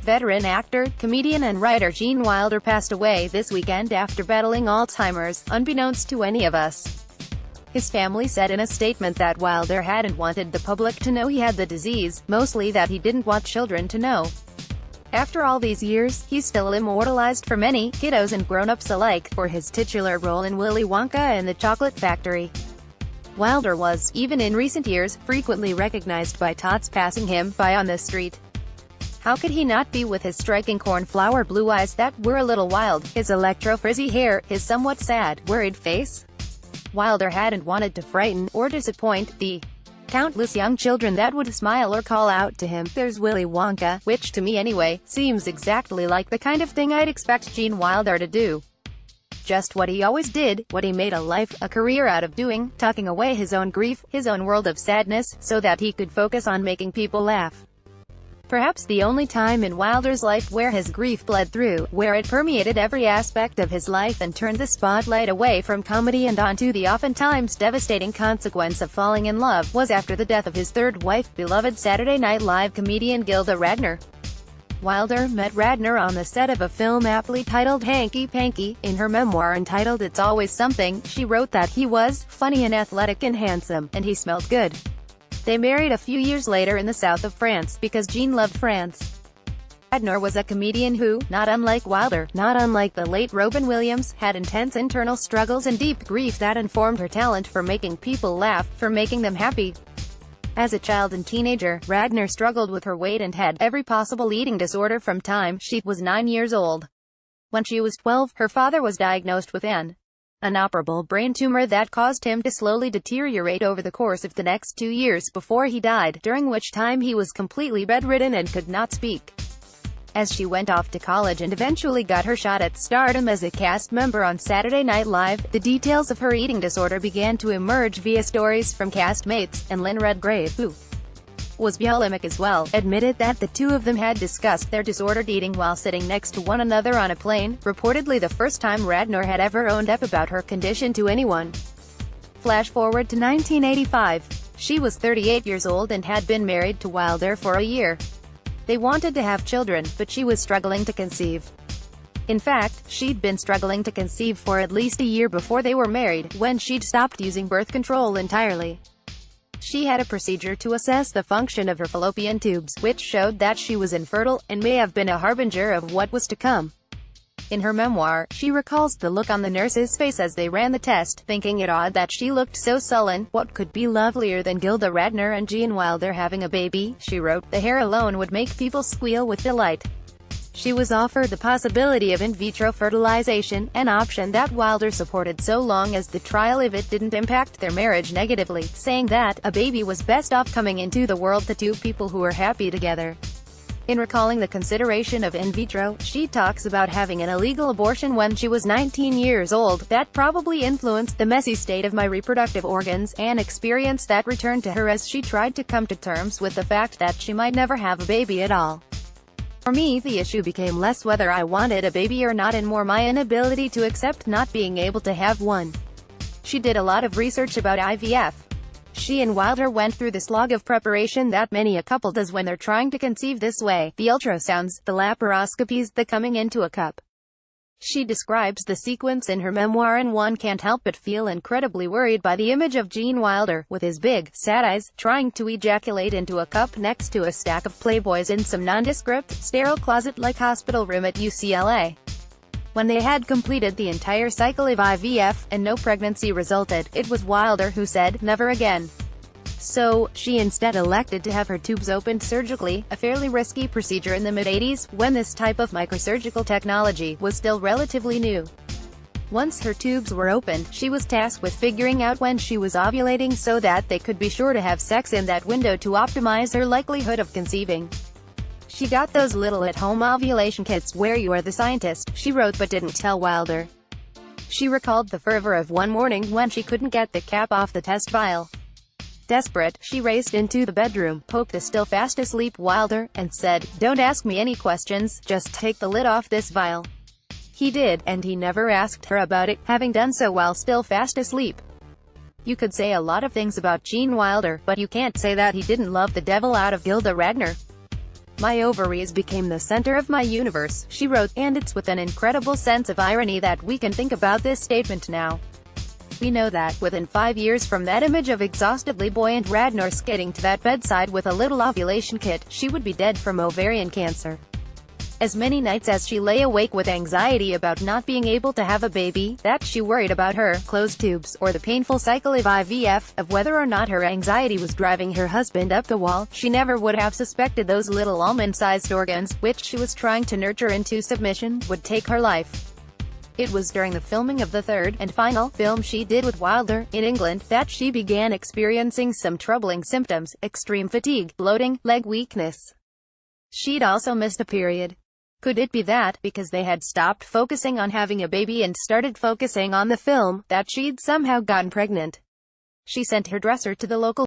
Veteran actor, comedian and writer Gene Wilder passed away this weekend after battling Alzheimer's, unbeknownst to any of us. His family said in a statement that Wilder hadn't wanted the public to know he had the disease, mostly that he didn't want children to know. After all these years, he's still immortalized for many, kiddos and grown-ups alike, for his titular role in Willy Wonka and the Chocolate Factory. Wilder was, even in recent years, frequently recognized by tots passing him by on the street. How could he not be, with his striking cornflower blue eyes that were a little wild, his electro-frizzy hair, his somewhat sad, worried face? Wilder hadn't wanted to frighten, or disappoint, the countless young children that would smile or call out to him, "There's Willy Wonka," which, to me anyway, seems exactly like the kind of thing I'd expect Gene Wilder to do. Just what he always did, what he made a life, a career out of doing, tucking away his own grief, his own world of sadness, so that he could focus on making people laugh. Perhaps the only time in Wilder's life where his grief bled through, where it permeated every aspect of his life and turned the spotlight away from comedy and onto the oftentimes devastating consequence of falling in love, was after the death of his third wife, beloved Saturday Night Live comedian Gilda Radner. Wilder met Radner on the set of a film aptly titled Hanky Panky. In her memoir entitled It's Always Something, she wrote that he was funny and athletic and handsome, and he smelled good. They married a few years later in the south of France, because Gene loved France. Radner was a comedian who, not unlike Wilder, not unlike the late Robin Williams, had intense internal struggles and deep grief that informed her talent for making people laugh, for making them happy. As a child and teenager, Radner struggled with her weight and had every possible eating disorder from time she was 9 years old. When she was 12, her father was diagnosed with an inoperable brain tumor that caused him to slowly deteriorate over the course of the next 2 years before he died, during which time he was completely bedridden and could not speak. As she went off to college and eventually got her shot at stardom as a cast member on Saturday Night Live, the details of her eating disorder began to emerge via stories from castmates, and Lynn Redgrave, who was bulimic as well, admitted that the two of them had discussed their disordered eating while sitting next to one another on a plane, reportedly the first time Radner had ever owned up about her condition to anyone. Flash forward to 1985. She was 38 years old and had been married to Wilder for a year. They wanted to have children, but she was struggling to conceive. In fact, she'd been struggling to conceive for at least a year before they were married, when she'd stopped using birth control entirely. She had a procedure to assess the function of her fallopian tubes, which showed that she was infertile, and may have been a harbinger of what was to come. In her memoir, she recalls the look on the nurse's face as they ran the test, thinking it odd that she looked so sullen. "What could be lovelier than Gilda Radner and Gene Wilder having a baby?" she wrote. "The hair alone would make people squeal with delight." She was offered the possibility of in vitro fertilization, an option that Wilder supported so long as the trial if it didn't impact their marriage negatively, saying that a baby was best off coming into the world to two people who were happy together. In recalling the consideration of in vitro, she talks about having an illegal abortion when she was 19 years old, that probably influenced the messy state of my reproductive organs, an experience that returned to her as she tried to come to terms with the fact that she might never have a baby at all. For me, the issue became less whether I wanted a baby or not and more my inability to accept not being able to have one. She did a lot of research about IVF. She and Wilder went through the slog of preparation that many a couple does when they're trying to conceive this way: the ultrasounds, the laparoscopies, the coming into a cup. She describes the sequence in her memoir, and one can't help but feel incredibly worried by the image of Gene Wilder, with his big, sad eyes, trying to ejaculate into a cup next to a stack of Playboys in some nondescript, sterile closet-like hospital room at UCLA. When they had completed the entire cycle of IVF, and no pregnancy resulted, it was Wilder who said, "Never again." So, she instead elected to have her tubes opened surgically, a fairly risky procedure in the mid-80s, when this type of microsurgical technology was still relatively new. Once her tubes were opened, she was tasked with figuring out when she was ovulating so that they could be sure to have sex in that window to optimize her likelihood of conceiving. She got those little at-home ovulation kits where you are the scientist, she wrote, but didn't tell Wilder. She recalled the fervor of one morning when she couldn't get the cap off the test vial. Desperate, she raced into the bedroom, poked the still fast asleep Wilder, and said, "Don't ask me any questions, just take the lid off this vial." He did, and he never asked her about it, having done so while still fast asleep. You could say a lot of things about Gene Wilder, but you can't say that he didn't love the devil out of Gilda Radner. My ovaries became the center of my universe, she wrote, and it's with an incredible sense of irony that we can think about this statement now. We know that, within 5 years from that image of exhaustedly buoyant Radner skating to that bedside with a little ovulation kit, she would be dead from ovarian cancer. As many nights as she lay awake with anxiety about not being able to have a baby, that she worried about her closed tubes, or the painful cycle of IVF, of whether or not her anxiety was driving her husband up the wall, she never would have suspected those little almond-sized organs, which she was trying to nurture into submission, would take her life. It was during the filming of the third, and final, film she did with Wilder, in England, that she began experiencing some troubling symptoms: extreme fatigue, bloating, leg weakness. She'd also missed a period. Could it be that, because they had stopped focusing on having a baby and started focusing on the film, that she'd somehow gotten pregnant? She sent her dresser to the local